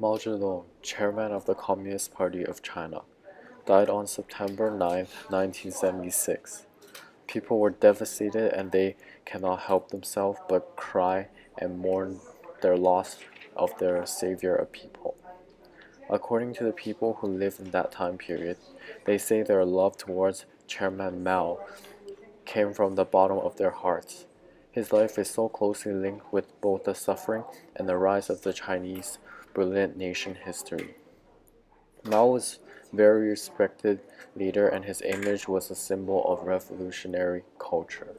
Mao Zedong, chairman of the Communist Party of China, died on September 9, 1976. People were devastated and they cannot help themselves but cry and mourn their loss of their savior of people. According to the people who lived in that time period, they say their love towards Chairman Mao came from the bottom of their hearts. His life is so closely linked with both the suffering and the rise of the Chinese brilliant nation history. Mao was a very respected leader and his image was a symbol of revolutionary culture.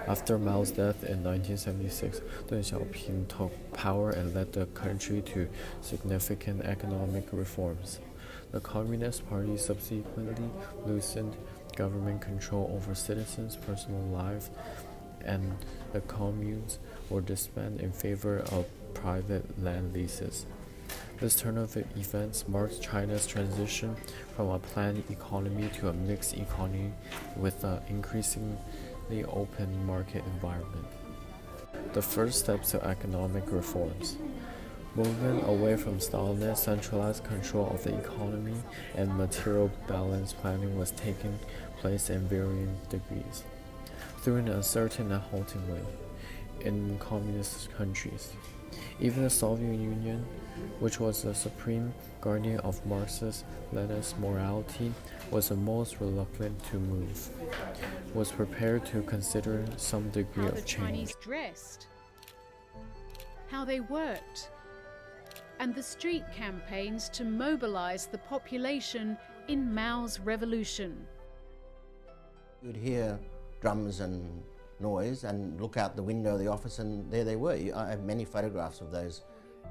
After Mao's death in 1976, Deng Xiaoping took power and led the country to significant economic reforms. The Communist Party subsequently loosened government control over citizens' personal lives, and the communes were disbanded in favor of private land leases. This turn of events marked China's transition from a planned economy to a mixed economy with an increasingly open market environment. The first steps to economic reforms. Movement away from Stalinist centralized control of the economy and material balance planning was taking place in varying degrees, through an uncertain and halting way, in communist countries. Even the Soviet Union, which was the supreme guardian of Marxist-Leninist morality, was the most reluctant to move, was prepared to consider some degree How of the change. Chinese dressed, how they worked, and the street campaigns to mobilize the population in Mao's revolution. You'd hear drums and noise and look out the window of the office and there they were. I have many photographs of those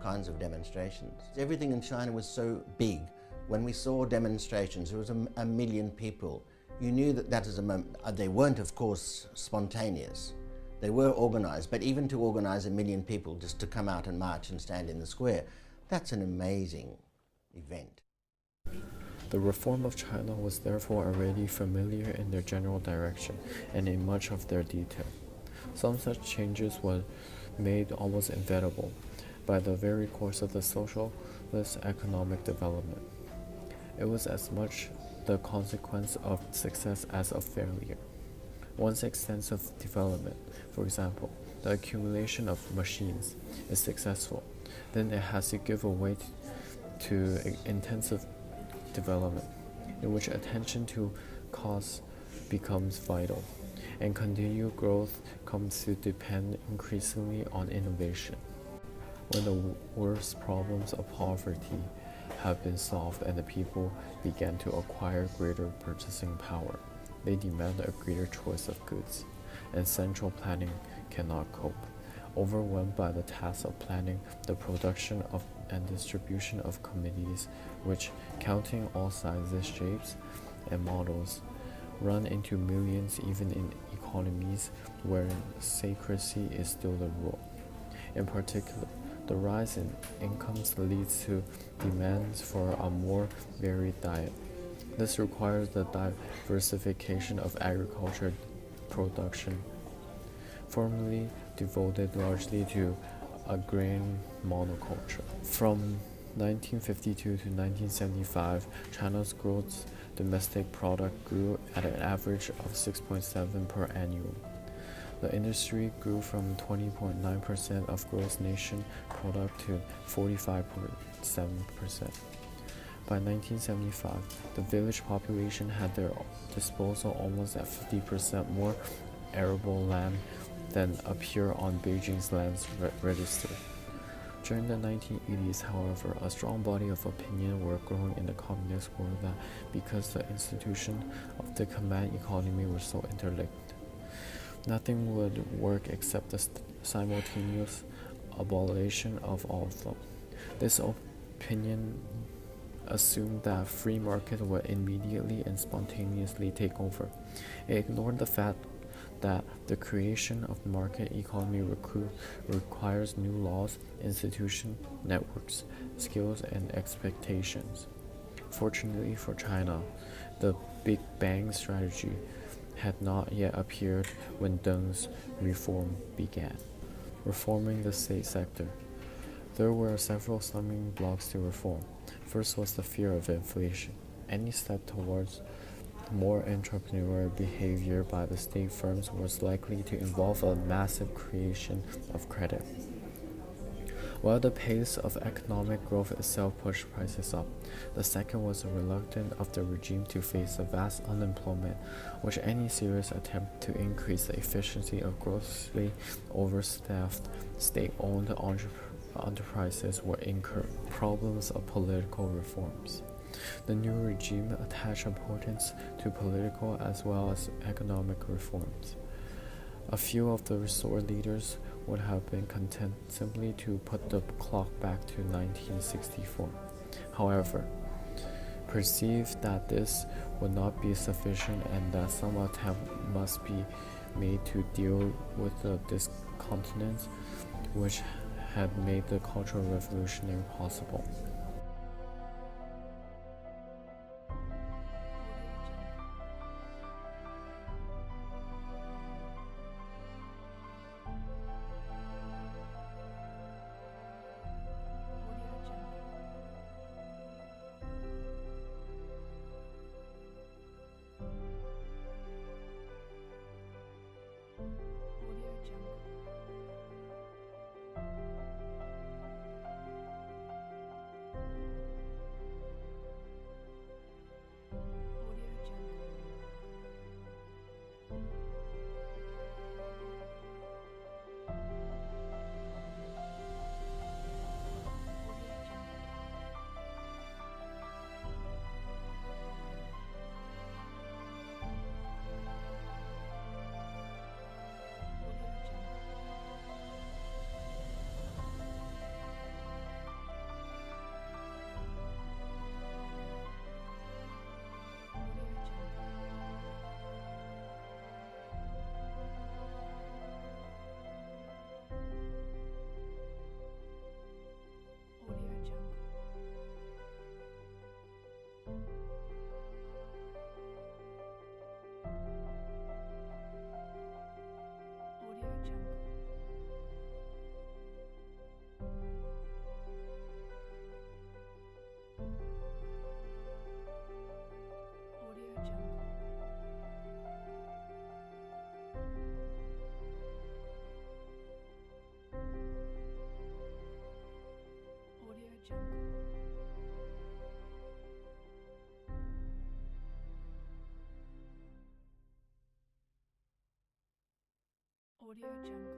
kinds of demonstrations. Everything in China was so big. When we saw demonstrations, there was a million people. You knew that is a moment. They weren't, of course, spontaneous. They were organized, but even to organize a million people just to come out and march and stand in the square, that's an amazing event. The reform of China was therefore already familiar in their general direction and in much of their detail. Some such changes were made almost inevitable by the very course of the socialist economic development. It was as much the consequence of success as of failure. Once extensive development, for example, the accumulation of machines, is successful, then it has to give way to intensive development, in which attention to costs becomes vital, and continued growth comes to depend increasingly on innovation. When the worst problems of poverty have been solved and the people began to acquire greater purchasing power, they demand a greater choice of goods, and central planning cannot cope. Overwhelmed by the task of planning the production of and distribution of commodities, which, counting all sizes, shapes, and models, run into millions even in economies where secrecy is still the rule. In particular, the rise in incomes leads to demands for a more varied diet. This requires the diversification of agriculture production, formerly devoted largely to a grain monoculture. From 1952 to 1975, China's gross domestic product grew at an average of 6.7% per annum. The industry grew from 20.9% of gross nation product to 45.7%. By 1975, the village population had their disposal almost at 50% more arable land than appear on Beijing's land register. During the 1980s, however, a strong body of opinion were growing in the communist world that because the institution of the command economy were so interlinked, nothing would work except the simultaneous abolition of all of them. This opinion assumed that free market would immediately and spontaneously take over. It ignored the fact that the creation of the market economy requires new laws, institutions, networks, skills, and expectations. Fortunately for China, the Big Bang strategy had not yet appeared when Deng's reform began. Reforming the state sector. There were several stumbling blocks to reform. First was the fear of inflation. Any step towards more entrepreneurial behavior by the state firms was likely to involve a massive creation of credit. While the pace of economic growth itself pushed prices up, the second was the reluctance of the regime to face the vast unemployment, which any serious attempt to increase the efficiency of grossly overstaffed state-owned enterprises would incur problems of political reforms. The new regime attached importance to political as well as economic reforms. A few of the restored leaders would have been content simply to put the clock back to 1964. However, perceived that this would not be sufficient and that some attempt must be made to deal with the discontinuance which had made the Cultural Revolution impossible. Audio Jungle.